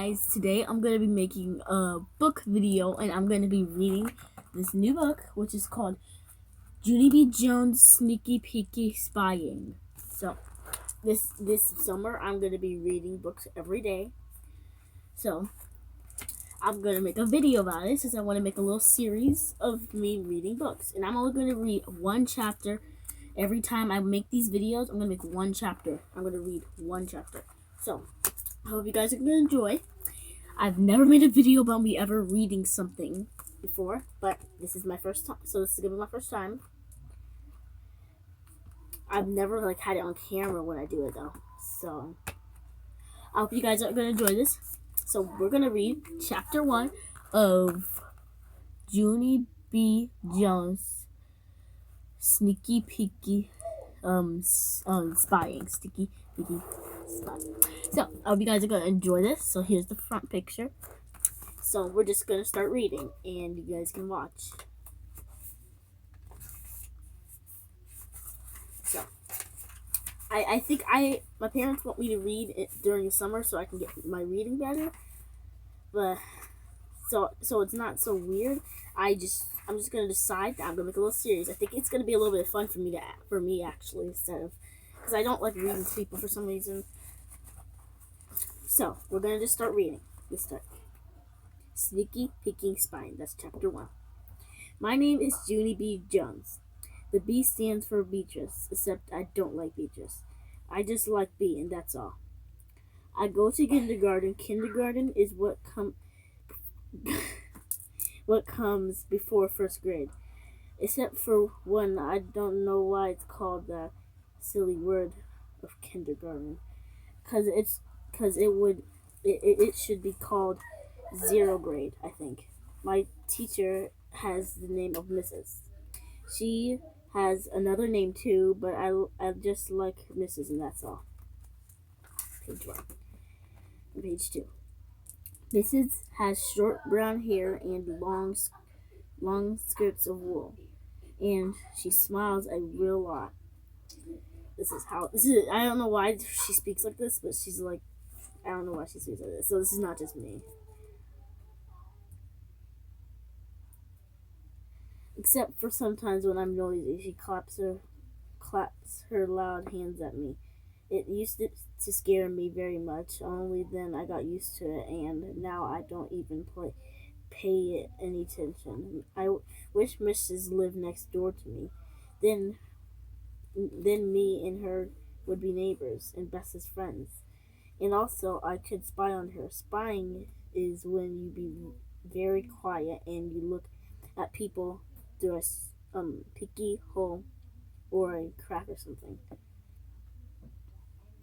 guys, today I'm going to be making a book video and I'm going to be reading this new book which is called Junie B Jones Sneaky Peaky Spying. So this summer I'm going to be reading books every day. So I'm going to make a video about it since I want to make a little series of me reading books. And I'm only going to read one chapter every time I make these videos. I'm going to make one chapter. I'm going to read one chapter. So I hope you guys are going to enjoy. I've never made a video about me ever reading something before, but this is my first time. So this is going to be my first time. I've never had it on camera when I do it though. So I hope you guys are going to enjoy this. So we're going to read chapter 1 of Junie B Jones Sneaky Peaky Spying. Sneaky Peaky Spying. So I hope you guys are going to enjoy this. So here's the front picture. So we're just going to start reading and you guys can watch. So I think my parents want me to read it during the summer so I can get my reading better. But so it's not so weird. I'm just gonna decide that I'm gonna make a little series. I think it's gonna be a little bit of fun for me actually, instead of, because I don't like reading to people for some reason. So we're gonna just start reading. Let's start. Sneaky Peeking Spying. That's chapter 1. My name is Junie B Jones. The B stands for Beatrice, except I don't like Beatrice. I just like B, and that's all. I go to kindergarten. Kindergarten is what comes before first grade. Except for one, I don't know why it's called that silly word of kindergarten. It should be called 0 grade, I think. My teacher has the name of Mrs. She has another name too, but I just like Mrs. and that's all. Page 1. Page 2. Mrs. has short brown hair and long skirts of wool, and she smiles a real lot. I don't know why she speaks like this, but she's like, I don't know why she speaks like this. So this is not just me. Except for sometimes when I'm noisy, she claps her loud hands at me. It used to scare me very much, only then I got used to it, and now I don't even pay it any attention. I wish Mrs. lived next door to me. Then me and her would be neighbors and bestest friends. And also, I could spy on her. Spying is when you be very quiet and you look at people through a peeky hole or a crack or something.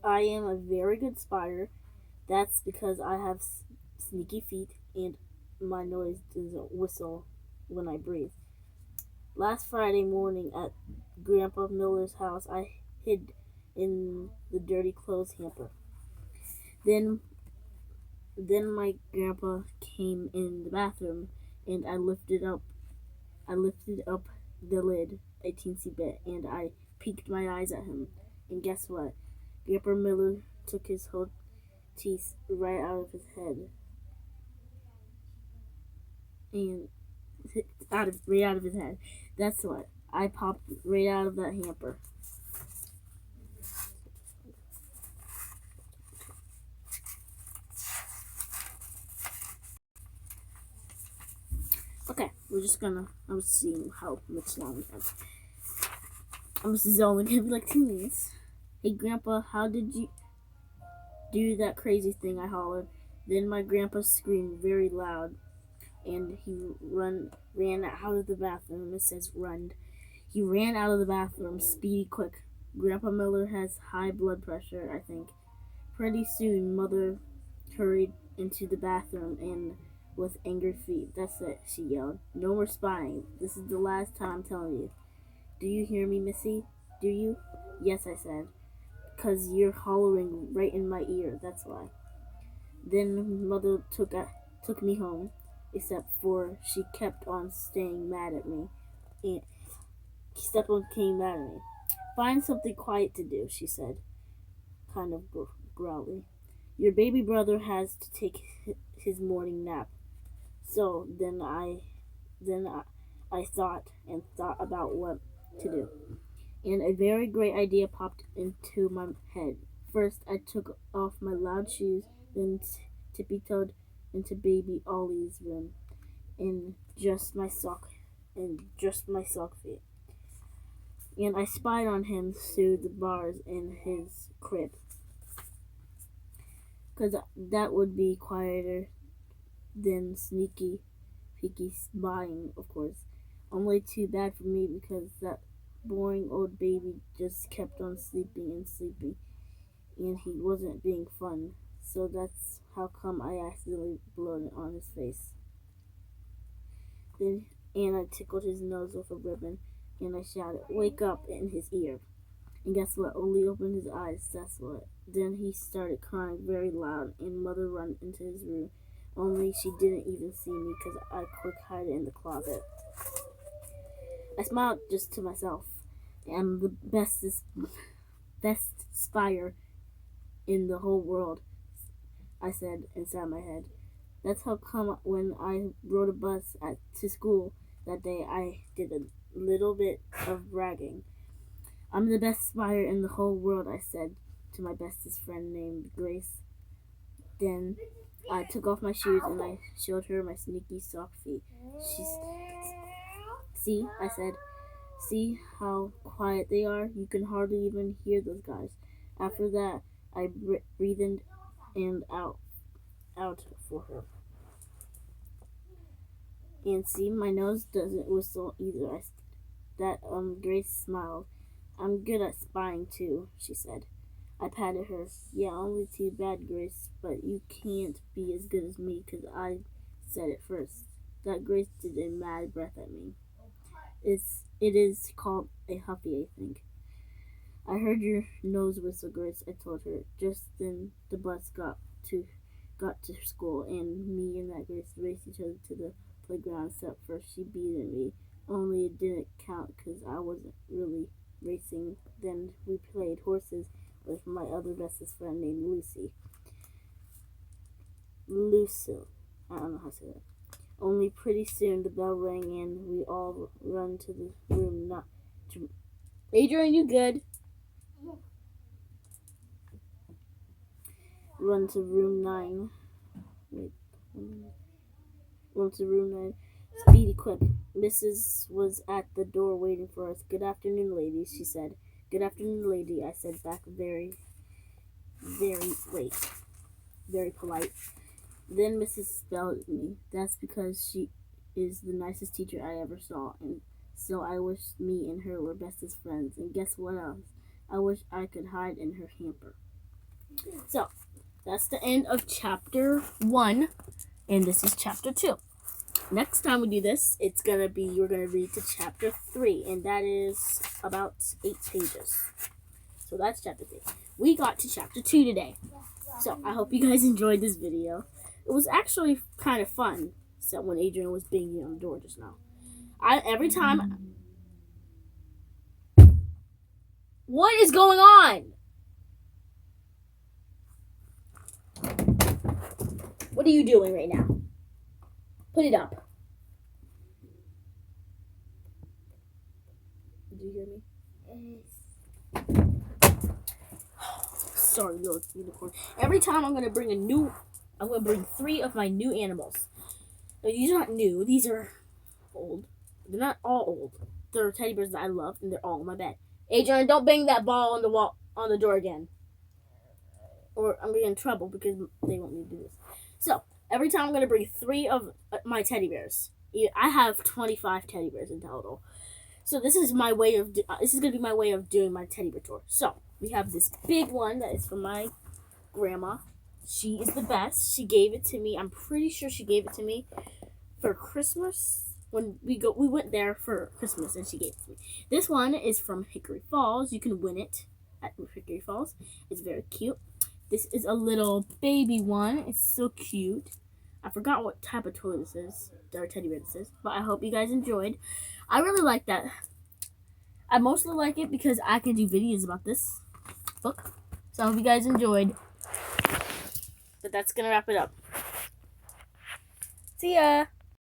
I am a very good spyer. That's because I have sneaky feet and my nose doesn't whistle when I breathe. Last Friday morning at Grandpa Miller's house, I hid in the dirty clothes hamper. Then my grandpa came in the bathroom and I lifted up the lid a teensy bit and I peeked my eyes at him. And guess what? Grandpa Miller took his whole teeth right out of his head. Right out of his head. That's what. I popped right out of that hamper. Okay, I'm seeing how much long we have. This is only gonna be like 2 minutes. Hey Grandpa, how did you do that crazy thing? I hollered. Then my grandpa screamed very loud and he ran out of the bathroom. It says run. He ran out of the bathroom, speedy quick. Grandpa Miller has high blood pressure, I think. Pretty soon, Mother hurried into the bathroom and with angry feet. That's it, she yelled. No more spying. This is the last time I'm telling you. Do you hear me, Missy? Do you? Yes, I said. 'Cause you're hollering right in my ear, that's why. Then Mother took me home, except for she kept on staying mad at me. And Find something quiet to do, she said, kind of growly. Your baby brother has to take his morning nap. So then I thought about what to do. And a very great idea popped into my head. First, I took off my loud shoes, then tippy-toed into baby Ollie's room in just my sock feet. And I spied on him through the bars in his crib, 'cause that would be quieter than sneaky, peaky spying, of course. Only too bad for me because that boring old baby just kept on sleeping and sleeping, and he wasn't being fun. So that's how come I accidentally blowed it on his face. Then and I tickled his nose with a ribbon, and I shouted, "Wake up!" in his ear. And guess what? Only opened his eyes, that's what. Then he started crying very loud, and Mother ran into his room. Only she didn't even see me because I quick hid in the closet. I smiled just to myself. I'm the best spyer in the whole world, I said inside my head. That's how come when I rode a bus to school that day, I did a little bit of bragging. I'm the best spyer in the whole world, I said to my bestest friend named Grace. Then I took off my shoes and I showed her my sneaky sock feet. See, I said, see how quiet they are? You can hardly even hear those guys. After that, I breathed in and out for her. And see, my nose doesn't whistle either. Grace smiled. I'm good at spying too, she said. I patted her. Yeah, only too bad, Grace, but you can't be as good as me because I said it first. That Grace did a mad breath at me. It is called a huffy, I think. I heard your nose whistle, Grace, I told her. Just then the bus got to school, and me and that Grace raced each other to the playground, except for she beat me. Only it didn't count because I wasn't really racing. Then we played horses with my other bestest friend named Lucille. I don't know how to say that. Only pretty soon the bell rang and we all run to the room. Adrian, you good? Run to room 9. Run to room 9. Speedy quick. Mrs. was at the door waiting for us. Good afternoon, ladies, she said. Good afternoon, lady, I said back very, very polite. Then Mrs. spelled me. That's because she is the nicest teacher I ever saw, and so I wish me and her were bestest friends. And guess what else? I wish I could hide in her hamper. So, that's the end of chapter 1, and this is chapter 2. Next time we do this, we're gonna read to chapter 3, and that is about 8 pages. So that's chapter 3. We got to chapter 2 today. So I hope you guys enjoyed this video. It was actually kind of fun, except when Adrian was banging on the door just now. Every time. What is going on? What are you doing right now? Put it up. Did you hear me? Sorry, little unicorn. Every time I'm gonna bring 3 of my new animals. Now, these are not new. These are old. They're not all old. They're teddy bears that I love, and they're all on my bed. Adrian, don't bang that ball on the door again, or I'm gonna get in trouble because they want me to do this. So every time I'm gonna bring 3 of my teddy bears. I have 25 teddy bears in total. So this is my way of this is gonna be my way of doing my teddy bear tour. So we have this big one that is from my grandma. She is the best. She gave it to me. I'm pretty sure she gave it to me for Christmas. When we went there for Christmas, and she gave it to me. This one is from Hickory Falls. You can win it at Hickory Falls. It's very cute. This is a little baby one. It's so cute. I forgot what type of toy this is, or teddy bear this is, but I hope you guys enjoyed. I really like that. I mostly like it because I can do videos about this book. So I hope you guys enjoyed. But that's gonna wrap it up. See ya!